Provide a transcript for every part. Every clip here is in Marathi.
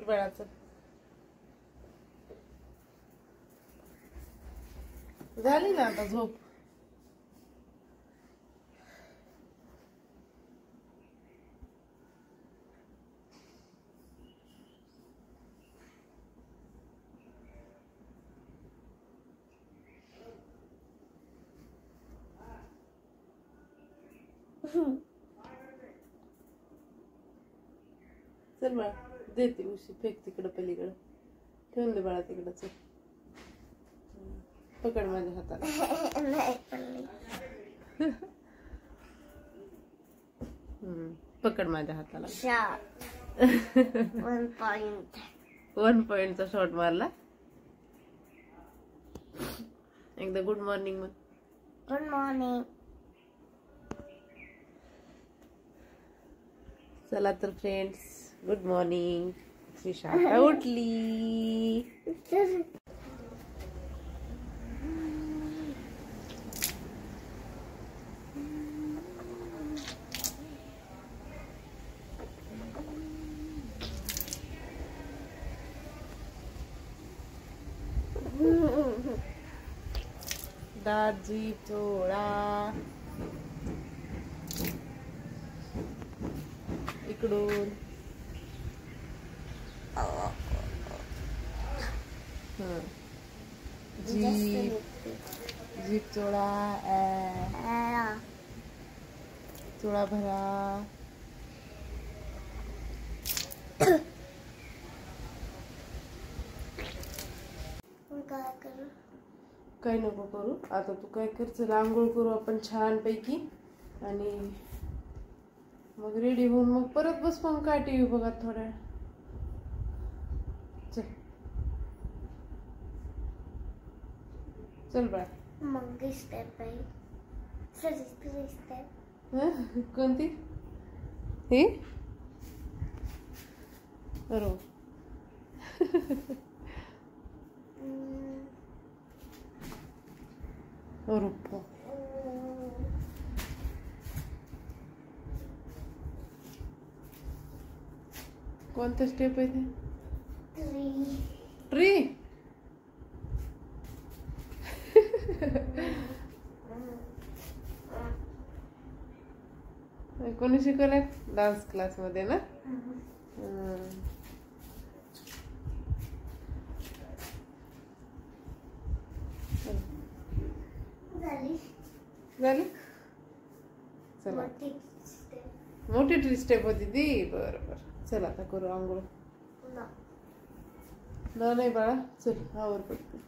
बाळाचं. झाली ना आता झोप. चल बाळा, देते उशी, फेक तिकडं पलीकडं, ठेवून दे बाळा तिकडं. चल पकड माझ्या हाताला. पकड माझ्या हाताला. 1 पॉइंटचा शॉट मारला. एकदा गुड मॉर्निंग मग. Good morning. चला तर फ्रेंड्स, गुड मॉर्निंग. श्रीशा आता उठली. दाजी चोळा इकडून. जीप चोळा. चोळा भरा. काय नको करू आता, तू काय कर, चल आंघोळ करू आपण छान पैकी आणि मग रेडी होऊन मग परत बस मग काय टीव्ही बघत थोड्या वेळ. चल चल बाय. मग स्टेप आहे. कोणती हे? अरे रुपो. कोणतं स्टेप आहे ते? ट्री. कोणी शिकवलंय? डान्स क्लास मध्ये ना. झाली. चला मोठी ट्री स्टेप होती ती. बरोबर. चल आता करू आंघोळ. नाही बाळा, चल आवर पडते.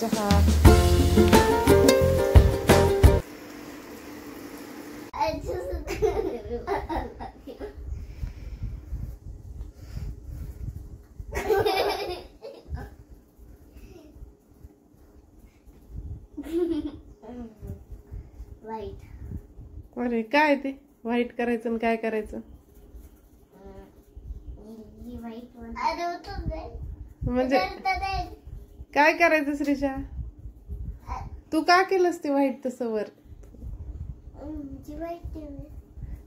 चहा. वाईट. अरे काय ते व्हाईट करायचं आणि काय करायचं म्हणजे काय करायचं श्रीषा? तू का केलंस ते व्हाईट तसं वर?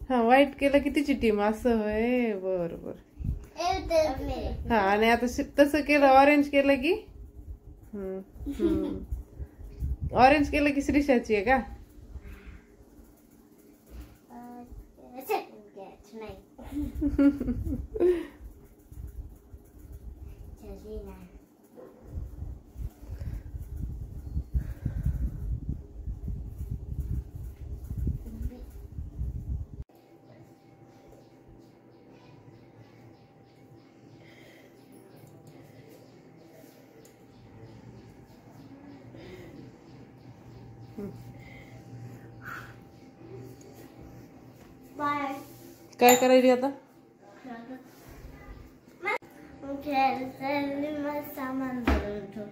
हा वाईट केलं की तिची टीम असं होय. बर बर. हा आणि आता तसं केलं ऑरेंज केलं की ऑरेंज केलं की श्रीषाची आहे का? काय करायची आता? सामान भरून ठेव.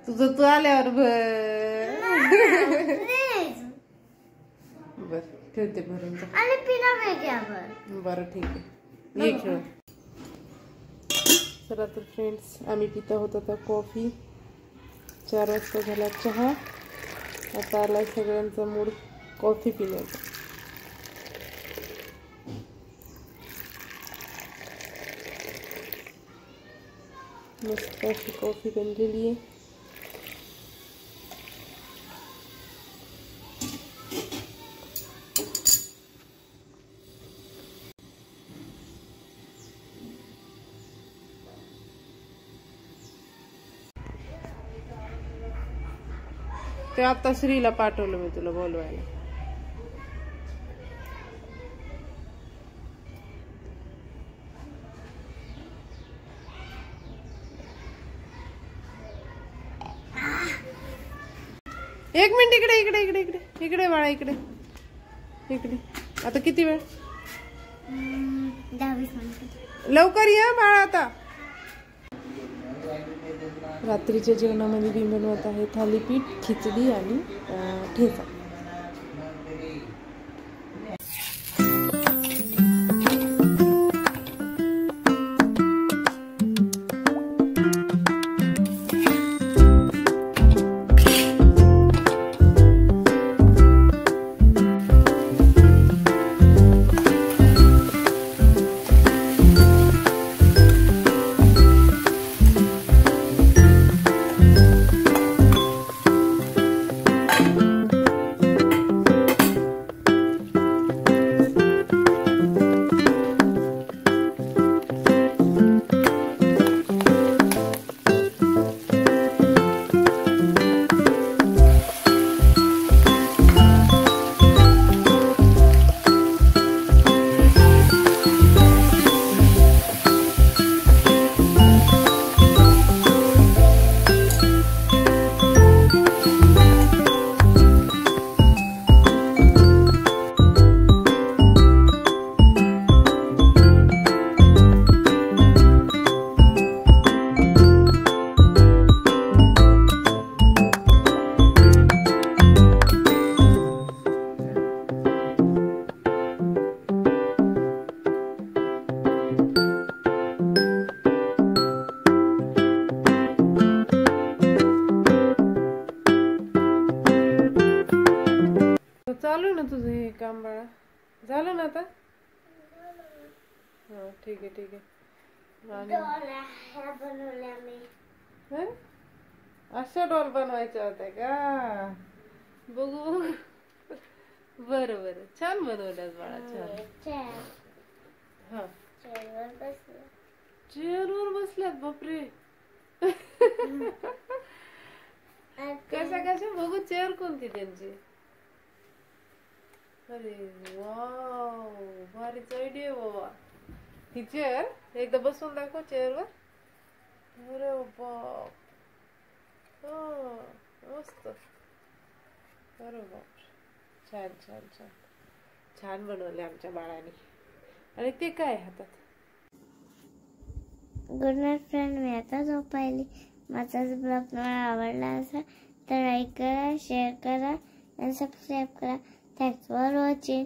तुझं तू आल्यावर बर ठेवते भरून. आणि पिना वेगळ्या. बरं ठीक आहे ये खेळ. चला तर फ्रेंड्स आम्ही पिता होत आता कॉफी. 4 वाजता झाला चहा. आता आलाय सगळ्यांचा मूड कॉफी पिण्याचा. मस्त अशी कॉफी बनलेली आहे. ते आता श्रीला पाठवलं मी तुला बोलवायला. एक मिनिट इकडे इकडे इकडे इकडे इकडे बाळा इकडे इकडे. आता किती वेळ? 10-20 मिनिट. लवकर ये बाळा. आता रात्रीच्या जेवणामध्ये मी बनवत आहे थालीपीठ, खिचडी आणि ठेचा. चालू ना तुझं हे काम बाळा? झालं ना आता? हा ठीक आहे ठीक आहे. अशा डॉल बनवायच्या होत्या का? बघू. बरं बरं छान बनवल्यास बाळा. छान. हा चेअरवर बसल्यात. बापरे. कशा कशा बघू. चेअर कोणती त्यांची? अरे वाव भारीच आयडिया बाबा. ही चेअर एकदा बसून दाखव चेअरवर. अरे बाप हो मस्त बरोबर छान छान छान छान बनवले आमच्या बाळाने. आणि ते काय हातात? गुड नाईट फ्रेंड, मी आता झोपायली. माझा ब्लॉग तुम्हाला आवडला असेल तर लाईक करा, शेअर करा आणि सबस्क्राईब करा. Thanks for watching.